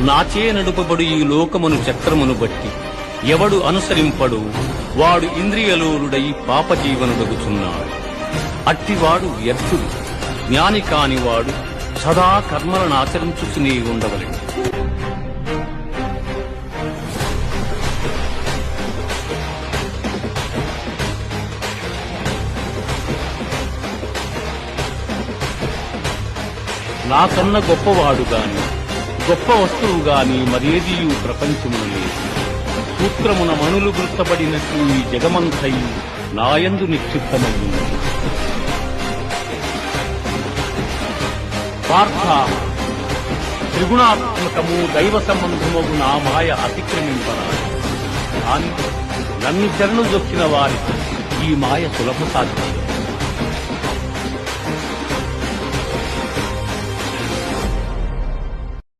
నాచే నడుపబడు ఈ లోకమును చక్రమును బట్టి ఎవడు అనుసరింపడు వాడు ఇంద్రియలోలుడై పాపజీవనుడగుచున్నాడు. అట్టివాడు వ్యర్థుడు. జ్ఞాని కానివాడు సదా కర్మలను ఆచరించుచునే ఉండవలెను. నాకన్నా గొప్పవాడు గాని గొప్ప వస్తువు గాని మరేదియు ప్రపంచమును లేదు. సూత్రమున మనులు గుర్తబడినట్లు ఈ జగమంతయు నాయందు నిక్షిప్తమయ్యింది. పార్థ, త్రిగుణాత్మకము దైవ సంబంధముగు నా మాయ అతిక్రమింపరాదు. కాని నన్ను శరణు జొక్కిన వారికి ఈ మాయ సులభ సాధ్యం.